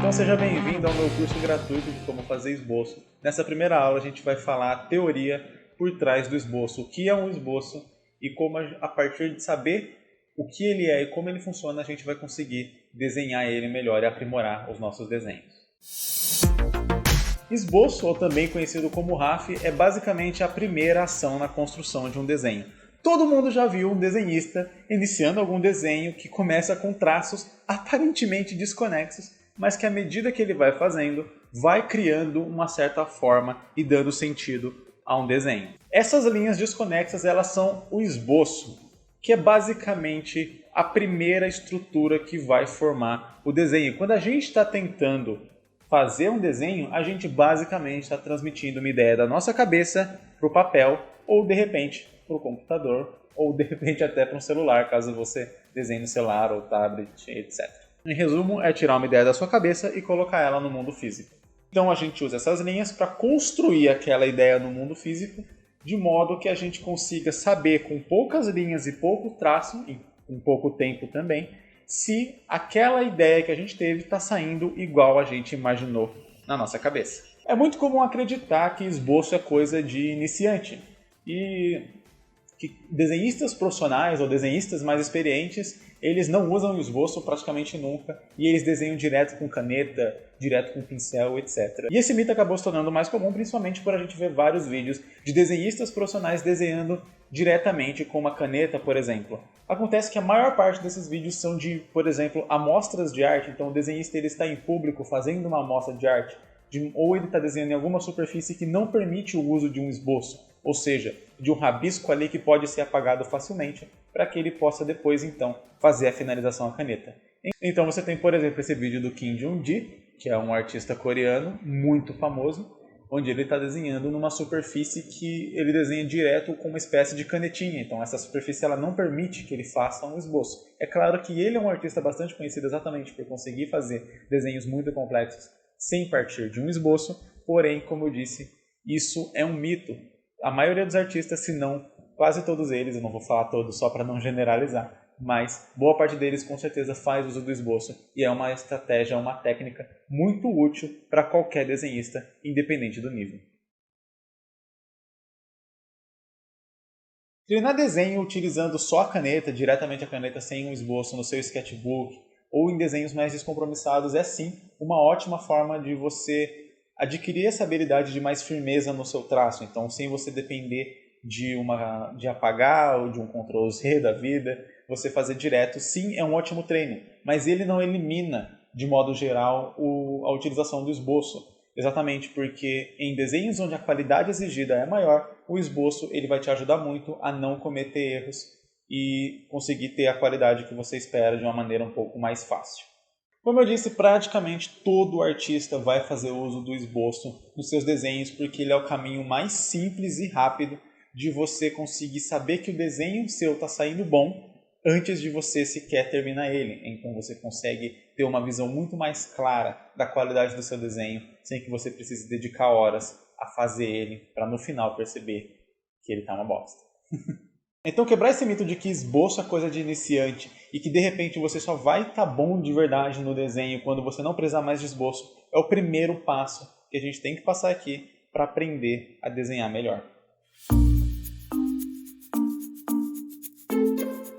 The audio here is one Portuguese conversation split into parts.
Então seja bem-vindo ao meu curso gratuito de como fazer esboço. Nessa primeira aula a gente vai falar a teoria por trás do esboço, o que é um esboço e como a partir de saber o que ele é e como ele funciona a gente vai conseguir desenhar ele melhor e aprimorar os nossos desenhos. Esboço, ou também conhecido como RAF, é basicamente a primeira ação na construção de um desenho. Todo mundo já viu um desenhista iniciando algum desenho que começa com traços aparentemente desconexos, mas que à medida que ele vai fazendo, vai criando uma certa forma e dando sentido a um desenho. Essas linhas desconexas elas são o esboço, que é basicamente a primeira estrutura que vai formar o desenho. Quando a gente está tentando fazer um desenho, a gente basicamente está transmitindo uma ideia da nossa cabeça para o papel ou de repente para o computador ou de repente até para um celular, caso você desenhe no celular ou tablet, etc. Em resumo, é tirar uma ideia da sua cabeça e colocar ela no mundo físico. Então a gente usa essas linhas para construir aquela ideia no mundo físico, de modo que a gente consiga saber com poucas linhas e pouco traço, e com pouco tempo também, se aquela ideia que a gente teve está saindo igual a gente imaginou na nossa cabeça. É muito comum acreditar que esboço é coisa de iniciante e que desenhistas profissionais ou desenhistas mais experientes, eles não usam o esboço praticamente nunca e eles desenham direto com caneta, direto com pincel, etc. E esse mito acabou se tornando mais comum principalmente por a gente ver vários vídeos de desenhistas profissionais desenhando diretamente com uma caneta, por exemplo. Acontece que a maior parte desses vídeos são de, por exemplo, amostras de arte, então o desenhista ele está em público fazendo uma amostra de arte, ou ele está desenhando em alguma superfície que não permite o uso de um esboço, ou seja, de um rabisco ali que pode ser apagado facilmente, para que ele possa depois, então, fazer a finalização à caneta. Então você tem, por exemplo, esse vídeo do Kim Jong-gi, que é um artista coreano muito famoso, onde ele está desenhando numa superfície que ele desenha direto com uma espécie de canetinha. Então essa superfície ela não permite que ele faça um esboço. É claro que ele é um artista bastante conhecido exatamente por conseguir fazer desenhos muito complexos sem partir de um esboço, porém, como eu disse, isso é um mito. A maioria dos artistas, se não quase todos eles, eu não vou falar todos só para não generalizar, mas boa parte deles com certeza faz uso do esboço e é uma estratégia, uma técnica muito útil para qualquer desenhista, independente do nível. Treinar desenho utilizando só a caneta, diretamente a caneta sem um esboço no seu sketchbook ou em desenhos mais descompromissados é sim uma ótima forma de você adquirir essa habilidade de mais firmeza no seu traço, então sem você depender de apagar ou de um Ctrl+Z da vida, você fazer direto, sim, é um ótimo treino, mas ele não elimina, de modo geral, a utilização do esboço, exatamente porque em desenhos onde a qualidade exigida é maior, o esboço ele vai te ajudar muito a não cometer erros e conseguir ter a qualidade que você espera de uma maneira um pouco mais fácil. Como eu disse, praticamente todo artista vai fazer uso do esboço nos seus desenhos porque ele é o caminho mais simples e rápido de você conseguir saber que o desenho seu está saindo bom antes de você sequer terminar ele. Então você consegue ter uma visão muito mais clara da qualidade do seu desenho sem que você precise dedicar horas a fazer ele para no final perceber que ele está uma bosta. Então quebrar esse mito de que esboço é coisa de iniciante e que de repente você só vai estar bom de verdade no desenho quando você não precisar mais de esboço é o primeiro passo que a gente tem que passar aqui para aprender a desenhar melhor.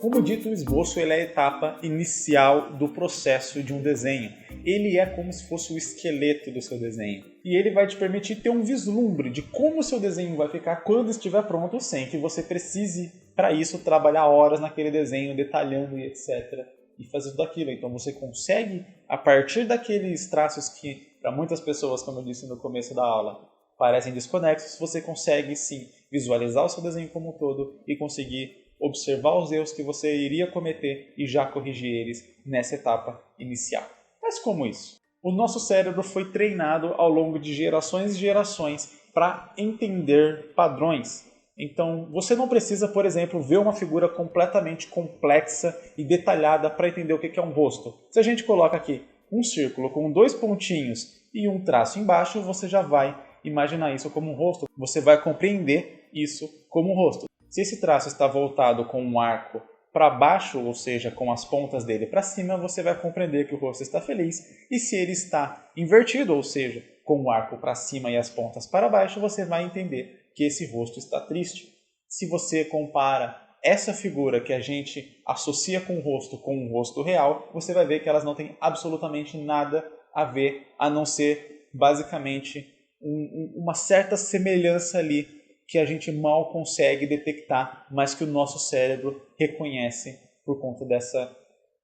Como dito, o esboço ele é a etapa inicial do processo de um desenho. Ele é como se fosse o esqueleto do seu desenho. E ele vai te permitir ter um vislumbre de como o seu desenho vai ficar quando estiver pronto, sem que você precise, para isso, trabalhar horas naquele desenho, detalhando e etc. E fazer tudo aquilo. Então você consegue, a partir daqueles traços que, para muitas pessoas, como eu disse no começo da aula, parecem desconexos, você consegue sim visualizar o seu desenho como um todo e conseguir observar os erros que você iria cometer e já corrigir eles nessa etapa inicial. Mas como isso? O nosso cérebro foi treinado ao longo de gerações e gerações para entender padrões. Então, você não precisa, por exemplo, ver uma figura completamente complexa e detalhada para entender o que é um rosto. Se a gente coloca aqui um círculo com 2 pontinhos e um traço embaixo, você já vai imaginar isso como um rosto. Você vai compreender isso como um rosto. Se esse traço está voltado com um arco para baixo, ou seja, com as pontas dele para cima, você vai compreender que o rosto está feliz. E se ele está invertido, ou seja, com o arco para cima e as pontas para baixo, você vai entender que esse rosto está triste. Se você compara essa figura que a gente associa com um rosto real, você vai ver que elas não têm absolutamente nada a ver, a não ser basicamente uma certa semelhança ali que a gente mal consegue detectar, mas que o nosso cérebro reconhece por conta dessa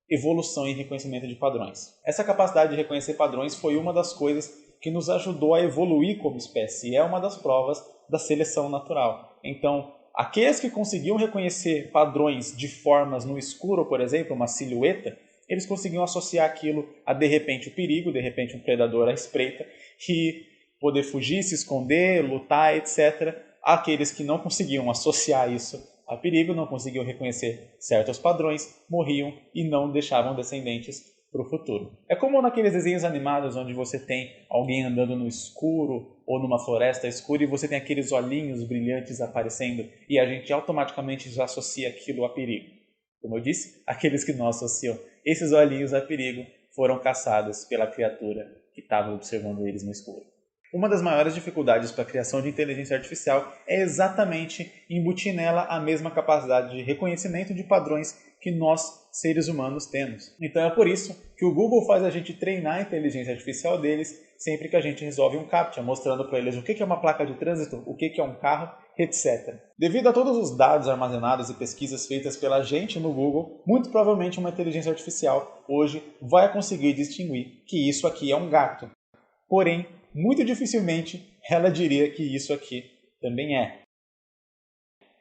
evolução em reconhecimento de padrões. Essa capacidade de reconhecer padrões foi uma das coisas que nos ajudou a evoluir como espécie, e é uma das provas da seleção natural. Então, aqueles que conseguiam reconhecer padrões de formas no escuro, por exemplo, uma silhueta, eles conseguiam associar aquilo a, de repente, o perigo, de repente, um predador à espreita, e poder fugir, se esconder, lutar, etc. Aqueles que não conseguiam associar isso a perigo, não conseguiam reconhecer certos padrões, morriam e não deixavam descendentes para o futuro. É como naqueles desenhos animados onde você tem alguém andando no escuro ou numa floresta escura e você tem aqueles olhinhos brilhantes aparecendo e a gente automaticamente já associa aquilo a perigo. Como eu disse, aqueles que não associam esses olhinhos a perigo foram caçados pela criatura que estava observando eles no escuro. Uma das maiores dificuldades para a criação de inteligência artificial é exatamente embutir nela a mesma capacidade de reconhecimento de padrões que nós, seres humanos, temos. Então é por isso que o Google faz a gente treinar a inteligência artificial deles sempre que a gente resolve um CAPTCHA, mostrando para eles o que é uma placa de trânsito, o que é um carro, etc. Devido a todos os dados armazenados e pesquisas feitas pela gente no Google, muito provavelmente uma inteligência artificial hoje vai conseguir distinguir que isso aqui é um gato. Porém, muito dificilmente ela diria que isso aqui também é.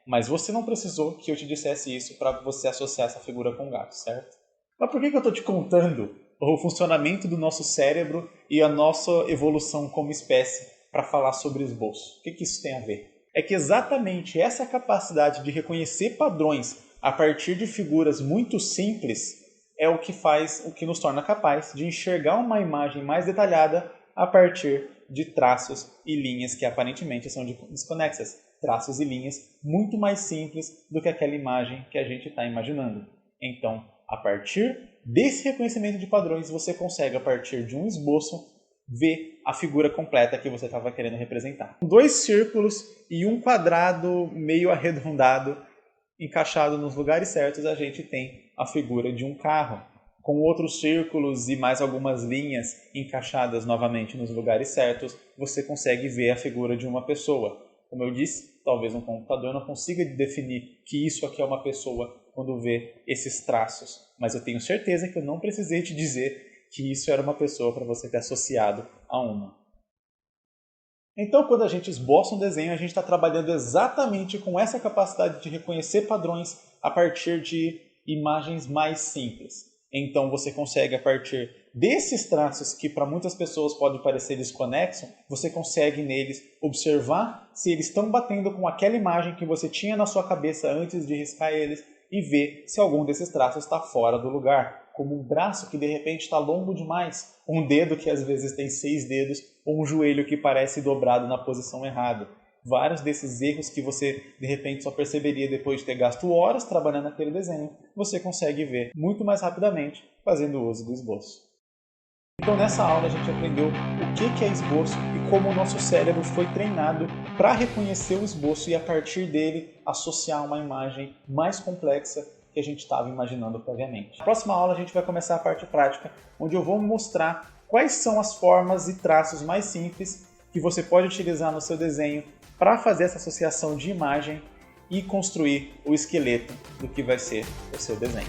Mas você não precisou que eu te dissesse isso para você associar essa figura com um gato, certo? Mas por que eu estou te contando o funcionamento do nosso cérebro e a nossa evolução como espécie para falar sobre esboço? O que isso tem a ver? É que exatamente essa capacidade de reconhecer padrões a partir de figuras muito simples é o que nos torna capaz de enxergar uma imagem mais detalhada a partir de traços e linhas que aparentemente são desconexas. Traços e linhas muito mais simples do que aquela imagem que a gente está imaginando. Então, a partir desse reconhecimento de padrões, você consegue, a partir de um esboço, ver a figura completa que você estava querendo representar. 2 círculos e um quadrado meio arredondado, encaixado nos lugares certos, a gente tem a figura de um carro. Com outros círculos e mais algumas linhas encaixadas novamente nos lugares certos, você consegue ver a figura de uma pessoa. Como eu disse, talvez um computador não consiga definir que isso aqui é uma pessoa quando vê esses traços. Mas eu tenho certeza que eu não precisei te dizer que isso era uma pessoa para você ter associado a uma. Então, quando a gente esboça um desenho, a gente está trabalhando exatamente com essa capacidade de reconhecer padrões a partir de imagens mais simples. Então você consegue, a partir desses traços que para muitas pessoas podem parecer desconexos, você consegue neles observar se eles estão batendo com aquela imagem que você tinha na sua cabeça antes de riscar eles e ver se algum desses traços está fora do lugar. Como um braço que de repente está longo demais, um dedo que às vezes tem 6 dedos, ou um joelho que parece dobrado na posição errada. Vários desses erros que você, de repente, só perceberia depois de ter gasto horas trabalhando naquele desenho, você consegue ver muito mais rapidamente fazendo uso do esboço. Então, nessa aula, a gente aprendeu o que é esboço e como o nosso cérebro foi treinado para reconhecer o esboço e, a partir dele, associar uma imagem mais complexa que a gente estava imaginando previamente. Na próxima aula, a gente vai começar a parte prática, onde eu vou mostrar quais são as formas e traços mais simples que você pode utilizar no seu desenho para fazer essa associação de imagem e construir o esqueleto do que vai ser o seu desenho.